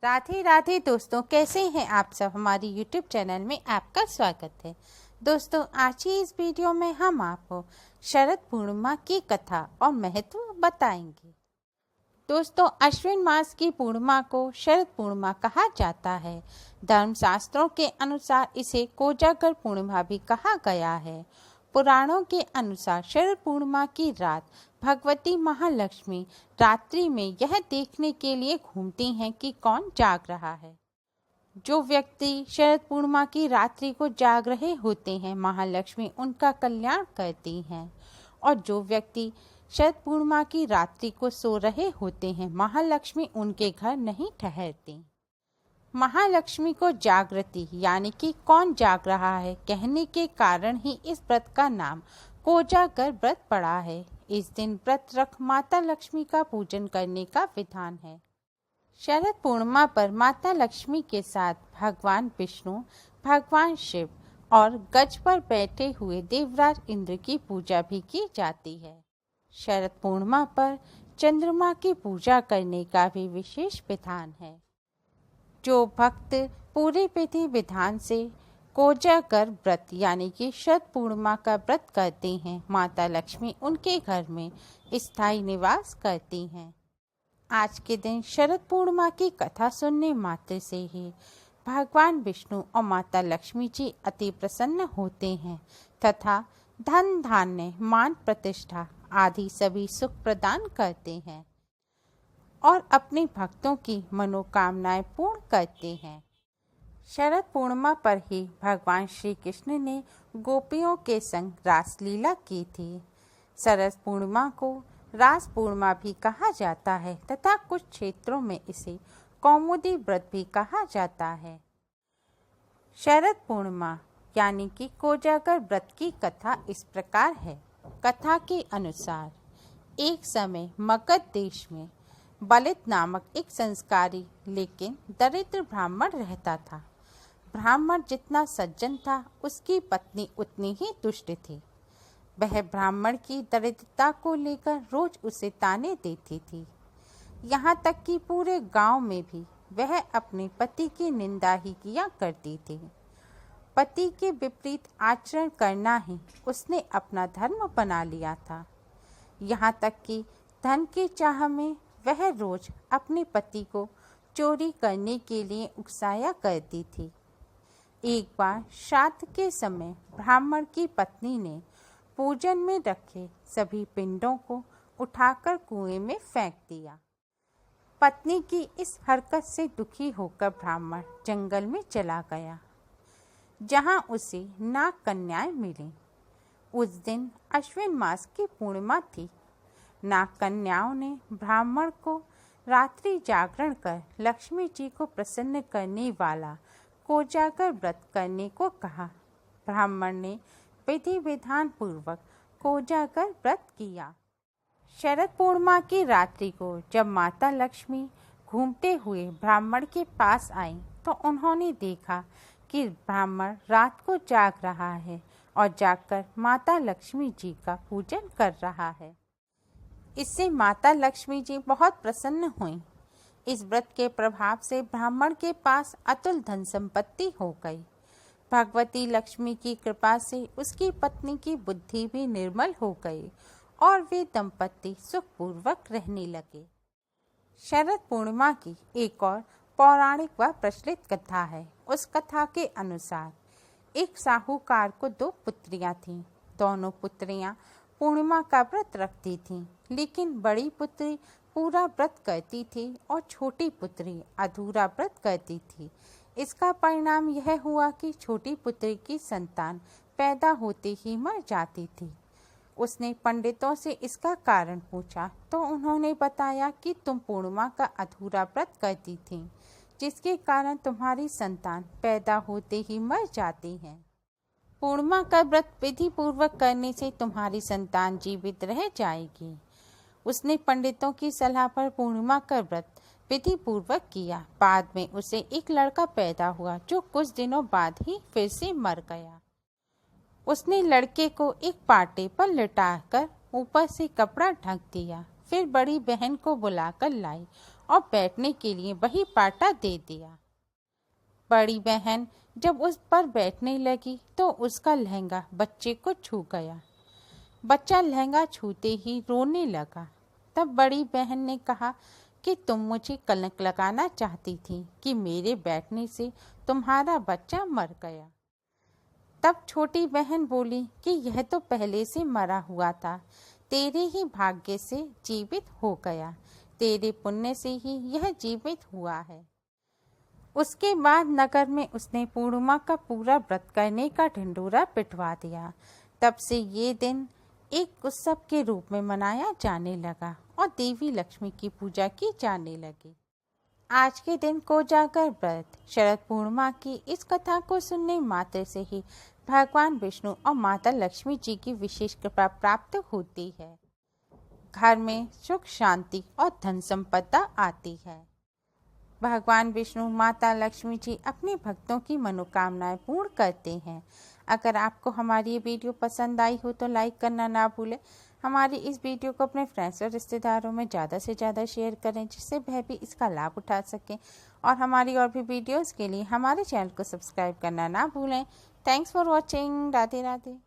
राधे राधे दोस्तों, कैसे हैं आप सब। हमारी यूट्यूब चैनल में आपका स्वागत है। दोस्तों, आज ही इस वीडियो में हम आपको शरद पूर्णिमा की कथा और महत्व बताएंगे। दोस्तों, अश्विन मास की पूर्णिमा को शरद पूर्णिमा कहा जाता है। धर्मशास्त्रों के अनुसार इसे कोजागर पूर्णिमा भी कहा गया है। पुराणों के अनुसार शरद पूर्णिमा की रात भगवती महालक्ष्मी रात्रि में यह देखने के लिए घूमती हैं कि कौन जाग रहा है। जो व्यक्ति शरद पूर्णिमा की रात्रि को जाग रहे होते हैं, महालक्ष्मी उनका कल्याण करती हैं। और जो व्यक्ति शरद पूर्णिमा की रात्रि को सो रहे होते हैं, महालक्ष्मी उनके घर नहीं ठहरती। महालक्ष्मी को जागृति यानी कि कौन जाग रहा है कहने के कारण ही इस व्रत का नाम कोजागर व्रत पड़ा है। इस दिन व्रत रख माता लक्ष्मी का पूजन करने का विधान है। शरद पूर्णिमा पर माता लक्ष्मी के साथ भगवान विष्णु, भगवान शिव और गज पर बैठे हुए देवराज इंद्र की पूजा भी की जाती है। शरद पूर्णिमा पर चंद्रमा की पूजा करने का भी विशेष विधान है। जो भक्त पूरे विधि विधान से कोजागर व्रत यानी कि शरद पूर्णिमा का व्रत करते हैं, माता लक्ष्मी उनके घर में स्थायी निवास करती हैं। आज के दिन शरद पूर्णिमा की कथा सुनने मात्र से ही भगवान विष्णु और माता लक्ष्मी जी अति प्रसन्न होते हैं तथा धन धान्य, मान प्रतिष्ठा आदि सभी सुख प्रदान करते हैं और अपने भक्तों की मनोकामनाएं पूर्ण करते हैं। शरद पूर्णिमा पर ही भगवान श्री कृष्ण ने गोपियों के संग रासलीला की थी। शरद पूर्णिमा को रास पूर्णिमा भी कहा जाता है तथा कुछ क्षेत्रों में इसे कौमुदी व्रत भी कहा जाता है। शरद पूर्णिमा यानी कि कोजागर व्रत की कथा इस प्रकार है। कथा के अनुसार एक समय मगध देश में बलित नामक एक संस्कारी लेकिन दरिद्र ब्राह्मण रहता था। ब्राह्मण जितना सज्जन था, उसकी पत्नी उतनी ही दुष्ट थी। वह ब्राह्मण की दरिद्रता को लेकर रोज उसे ताने देती थी। यहाँ तक कि पूरे गांव में भी वह अपने पति की निंदा ही किया करती थी। पति के विपरीत आचरण करना ही उसने अपना धर्म बना लिया था। यहाँ तक कि धन की चाह में वह रोज अपने पति को चोरी करने के लिए उकसाया करती थी। एक बार श्राद्ध के समय ब्राह्मण की पत्नी ने पूजन में रखे सभी पिंडों को उठाकर कुएं में फेंक दिया। पत्नी की इस हरकत से दुखी होकर ब्राह्मण जंगल में चला गया, जहां उसे नाग कन्याएं मिली। उस दिन अश्विन मास की पूर्णिमा थी। नाग कन्याओं ने ब्राह्मण को रात्रि जागरण कर लक्ष्मी जी को प्रसन्न करने वाला कोजागर व्रत करने को कहा। ब्राह्मण ने विधि विधान पूर्वक कोजागर व्रत किया। शरद पूर्णिमा की रात्रि को जब माता लक्ष्मी घूमते हुए ब्राह्मण के पास आई तो उन्होंने देखा कि ब्राह्मण रात को जाग रहा है और जागकर माता लक्ष्मी जी का पूजन कर रहा है। इससे माता लक्ष्मी जी बहुत प्रसन्न हुईं। इस व्रत के प्रभाव से ब्राह्मण के पास अतुल धन संपत्ति हो गई। भगवती लक्ष्मी की कृपा से उसकी पत्नी की बुद्धि भी निर्मल हो गई और वे दंपति सुखपूर्वक रहने लगे। शरद पूर्णिमा की एक और पौराणिक व प्रचलित कथा है। उस कथा के अनुसार एक साहूकार को 2 पुत्रियां थीं। दोनों पुत्रियां पूर्णिमा का व्रत रखती थीं, लेकिन बड़ी पुत्री पूरा व्रत करती थी और छोटी पुत्री अधूरा व्रत करती थी। इसका परिणाम यह हुआ कि छोटी पुत्री की संतान पैदा होते ही मर जाती थी। उसने पंडितों से इसका कारण पूछा तो उन्होंने बताया कि तुम पूर्णिमा का अधूरा व्रत करती थी, जिसके कारण तुम्हारी संतान पैदा होते ही मर जाती है। पूर्णिमा का व्रत विधि पूर्वक करने से तुम्हारी संतान जीवित रह जाएगी। उसने पंडितों की सलाह पर पूर्णिमा का व्रत विधि पूर्वक किया। बाद में उसे एक लड़का पैदा हुआ जो कुछ दिनों बाद ही फिर से मर गया। उसने लड़के को एक पाटे पर लिटाकर ऊपर से कपड़ा ढक दिया। फिर बड़ी बहन को बुलाकर लाई और बैठने के लिए वही पाटा दे दिया। बड़ी बहन जब उस पर बैठने लगी तो उसका लहंगा बच्चे को छू गया। बच्चा लहंगा छूते ही रोने लगा। तब बड़ी बहन ने कहा कि तुम मुझे कलंक लगाना चाहती थी कि मेरे बैठने से तुम्हारा बच्चा मर गया। तब छोटी बहन बोली कि यह तो पहले से मरा हुआ था, तेरे ही भाग्य से जीवित हो गया, तेरे पुण्य से ही यह जीवित हुआ है। उसके बाद नगर में उसने पूर्णिमा का पूरा व्रत करने का ढिंढोरा पिटवा दिया। तब से ये दिन एक उत्सव के रूप में मनाया जाने लगा और देवी लक्ष्मी की पूजा की जाने लगी। आज के दिन कोजागर व्रत शरद पूर्णिमा की इस कथा को सुनने मात्र से ही भगवान विष्णु और माता लक्ष्मी जी की विशेष कृपा प्राप्त होती है। घर में सुख शांति और धन संपदा आती है। भगवान विष्णु माता लक्ष्मी जी अपने भक्तों की मनोकामनाएं पूर्ण करते हैं। अगर आपको हमारी ये वीडियो पसंद आई हो तो लाइक करना ना भूलें। हमारी इस वीडियो को अपने फ्रेंड्स और रिश्तेदारों में ज़्यादा से ज़्यादा शेयर करें, जिससे वह भी इसका लाभ उठा सकें। और हमारी और भी वीडियोस के लिए हमारे चैनल को सब्सक्राइब करना ना भूलें। Thanks for watching. Radhe Radhe.